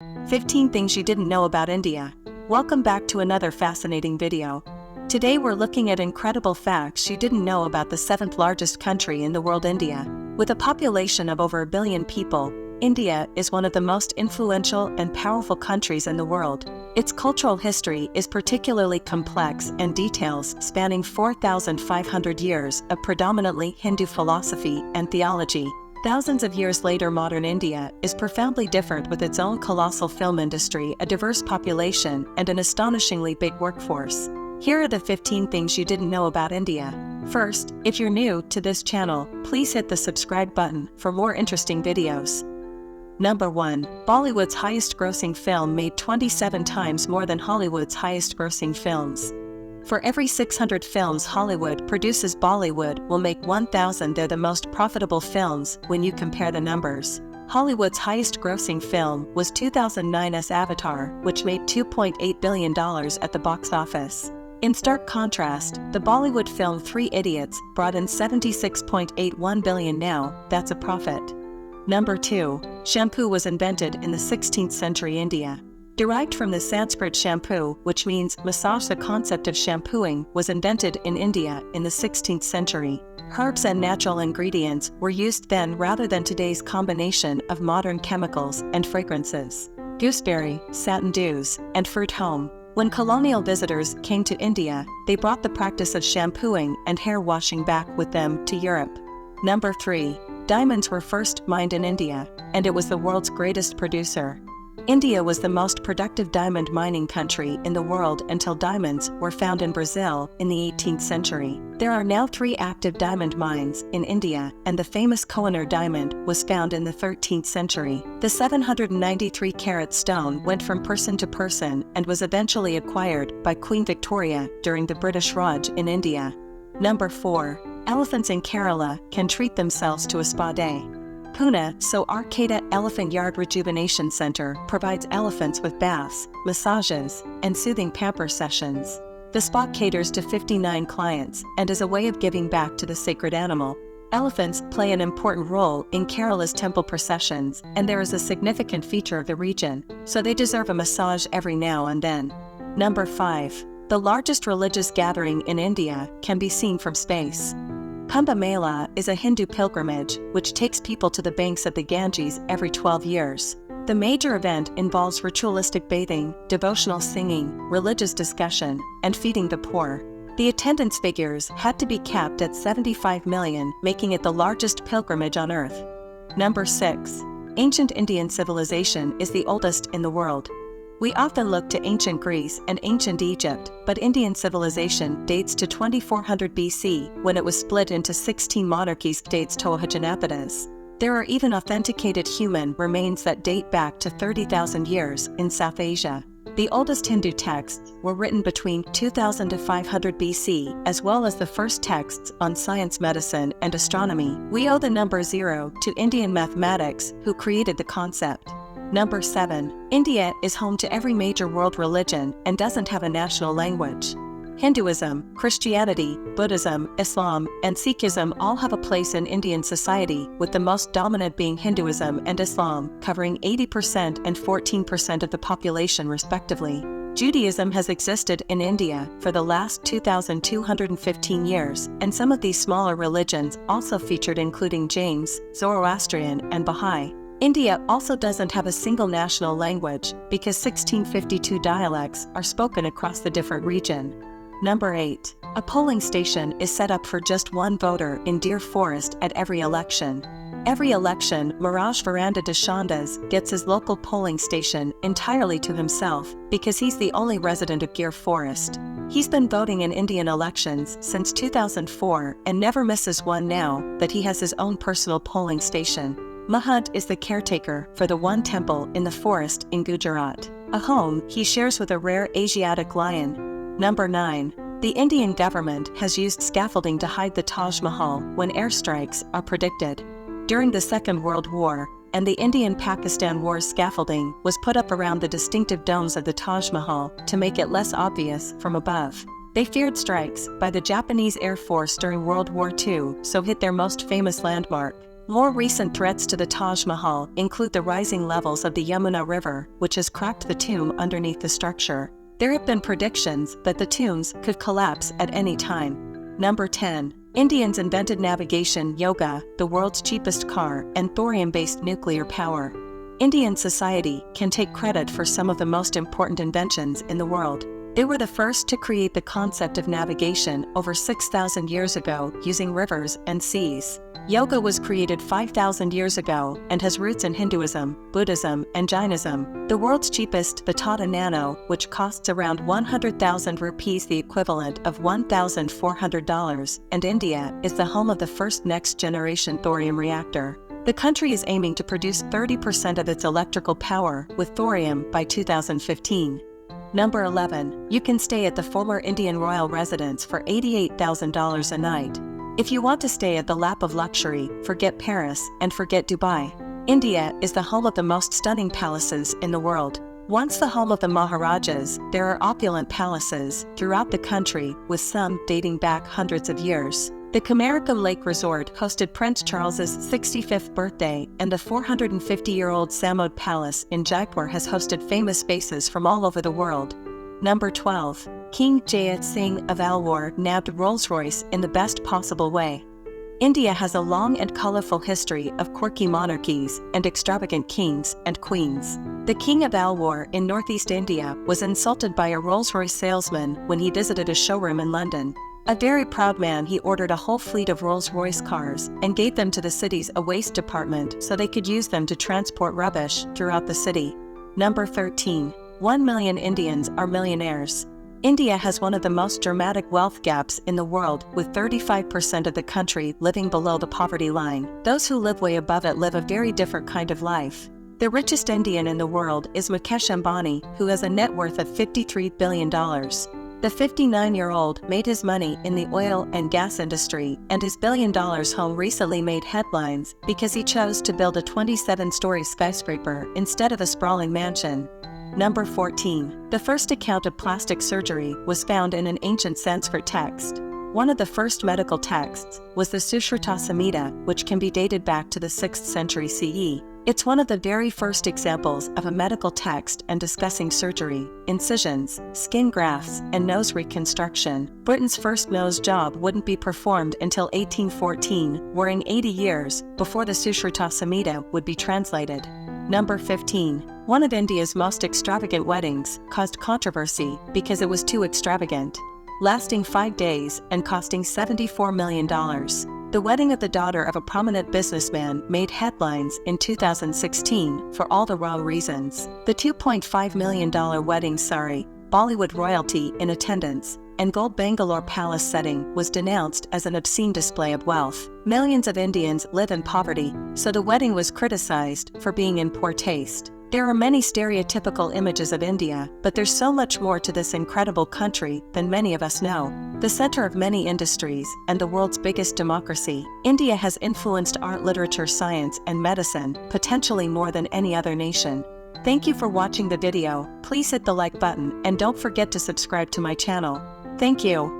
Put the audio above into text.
15 Things You Didn't Know About India. Welcome back to another fascinating video. Today we're looking at incredible facts you didn't know about the 7th largest country in the world, India. With a population of over 1 billion people, India is one of the most influential and powerful countries in the world. Its cultural history is particularly complex and details spanning 4,500 years of predominantly Hindu philosophy and theology. Thousands of years later, modern India is profoundly different, with its own colossal film industry, a diverse population, and an astonishingly big workforce. Here are the 15 things you didn't know about India. First, if you're new to this channel, please hit the subscribe button for more interesting videos. Number 1. Bollywood's highest-grossing film made 27 times more than Hollywood's highest-grossing films. For every 600 films Hollywood produces, Bollywood will make 1,000. They're the most profitable films when you compare the numbers. Hollywood's highest-grossing film was 2009's Avatar, which made $2.8 billion at the box office. In stark contrast, the Bollywood film Three Idiots brought in $76.81 billion. Now, that's a profit. Number 2. Shampoo was invented in the 16th century India. Derived from the Sanskrit shampoo, which means massage, the concept of shampooing was invented in India in the 16th century. Herbs and natural ingredients were used then rather than today's combination of modern chemicals and fragrances. Gooseberry, satin dews, and fruit home. When colonial visitors came to India, they brought the practice of shampooing and hair washing back with them to Europe. Number 3. Diamonds were first mined in India, and it was the world's greatest producer. India was the most productive diamond mining country in the world until diamonds were found in Brazil in the 18th century. There are now 3 active diamond mines in India, and the famous Kohinoor diamond was found in the 13th century. The 793-carat stone went from person to person and was eventually acquired by Queen Victoria during the British Raj in India. Number 4. Elephants in Kerala can treat themselves to a spa day. Pune, So Arcata Elephant Yard Rejuvenation Center provides elephants with baths, massages, and soothing pamper sessions. The spa caters to 59 clients and is a way of giving back to the sacred animal. Elephants play an important role in Kerala's temple processions, and there is a significant feature of the region, so they deserve a massage every now and then. Number 5. The largest religious gathering in India can be seen from space. Kumbh Mela is a Hindu pilgrimage which takes people to the banks of the Ganges every 12 years. The major event involves ritualistic bathing, devotional singing, religious discussion, and feeding the poor. The attendance figures had to be capped at 75 million, making it the largest pilgrimage on earth. Number 6. Ancient Indian civilization is the oldest in the world. We often look to ancient Greece and ancient Egypt, but Indian civilization dates to 2400 BC, when it was split into 16 monarchies. Dates to Ahimsapitas. There are even authenticated human remains that date back to 30,000 years in South Asia. The oldest Hindu texts were written between 2000 to 500 BC, as well as the first texts on science, medicine, and astronomy. We owe the number 0 to Indian mathematics, who created the concept. Number 7. India is home to every major world religion and doesn't have a national language. Hinduism, Christianity, Buddhism, Islam, and Sikhism all have a place in Indian society, with the most dominant being Hinduism and Islam, covering 80% and 14% of the population respectively. Judaism has existed in India for the last 2,215 years, and some of these smaller religions also featured, including Jains, Zoroastrian, and Baha'i. India also doesn't have a single national language because 1652 dialects are spoken across the different region. Number 8. A polling station is set up for just one voter in Deer Forest at every election. Every election, Miraj Veranda Deshandas gets his local polling station entirely to himself because he's the only resident of Deer Forest. He's been voting in Indian elections since 2004 and never misses one now that he has his own personal polling station. Mahant is the caretaker for the one temple in the forest in Gujarat, a home he shares with a rare Asiatic lion. Number 9. The Indian government has used scaffolding to hide the Taj Mahal when airstrikes are predicted. During the Second World War, and the Indian-Pakistan War's scaffolding was put up around the distinctive domes of the Taj Mahal to make it less obvious from above. They feared strikes by the Japanese Air Force during World War II, so hit their most famous landmark, More recent threats to the Taj Mahal include the rising levels of the Yamuna River, which has cracked the tomb underneath the structure. There have been predictions that the tombs could collapse at any time. Number 10. Indians invented navigation, yoga, the world's cheapest car, and thorium-based nuclear power. Indian society can take credit for some of the most important inventions in the world. They were the first to create the concept of navigation over 6,000 years ago using rivers and seas. Yoga was created 5,000 years ago and has roots in Hinduism, Buddhism, and Jainism. The world's cheapest, the Tata Nano, which costs around 100,000 rupees, the equivalent of $1,400, and India is the home of the first next-generation thorium reactor. The country is aiming to produce 30% of its electrical power with thorium by 2015. Number 11. You can stay at the former Indian royal residence for $88,000 a night. If you want to stay at the lap of luxury, forget Paris and forget Dubai. India is the home of the most stunning palaces in the world. Once the home of the Maharajas, there are opulent palaces throughout the country, with some dating back hundreds of years. The Kamarakkam Lake Resort hosted Prince Charles's 65th birthday, and the 450-year-old Samod Palace in Jaipur has hosted famous faces from all over the world. Number 12. King Jayat Singh of Alwar nabbed Rolls-Royce in the best possible way. India has a long and colorful history of quirky monarchies and extravagant kings and queens. The King of Alwar in northeast India was insulted by a Rolls-Royce salesman when he visited a showroom in London. A very proud man, he ordered a whole fleet of Rolls-Royce cars and gave them to the city's waste department so they could use them to transport rubbish throughout the city. Number 13. 1 million Indians are millionaires. India has one of the most dramatic wealth gaps in the world, with 35% of the country living below the poverty line. Those who live way above it live a very different kind of life. The richest Indian in the world is Mukesh Ambani, who has a net worth of $53 billion. The 59-year-old made his money in the oil and gas industry, and his $1 billion home recently made headlines because he chose to build a 27-story skyscraper instead of a sprawling mansion. Number 14. The first account of plastic surgery was found in an ancient Sanskrit text. One of the first medical texts was the Sushruta Samhita, which can be dated back to the 6th century CE. It's one of the very first examples of a medical text and discussing surgery, incisions, skin grafts, and nose reconstruction. Britain's first nose job wouldn't be performed until 1814, wherein 80 years before the Sushruta Samhita would be translated. Number 15. One of India's most extravagant weddings caused controversy because it was too extravagant, lasting 5 days and costing $74 million. The wedding of the daughter of a prominent businessman made headlines in 2016 for all the wrong reasons. The $2.5 million wedding Bollywood royalty in attendance, and gold Bangalore palace setting was denounced as an obscene display of wealth. Millions of Indians live in poverty, so the wedding was criticized for being in poor taste. There are many stereotypical images of India, but there's so much more to this incredible country than many of us know. The center of many industries and the world's biggest democracy, India has influenced art, literature, science, and medicine, potentially more than any other nation. Thank you for watching the video. Please hit the like button and don't forget to subscribe to my channel. Thank you.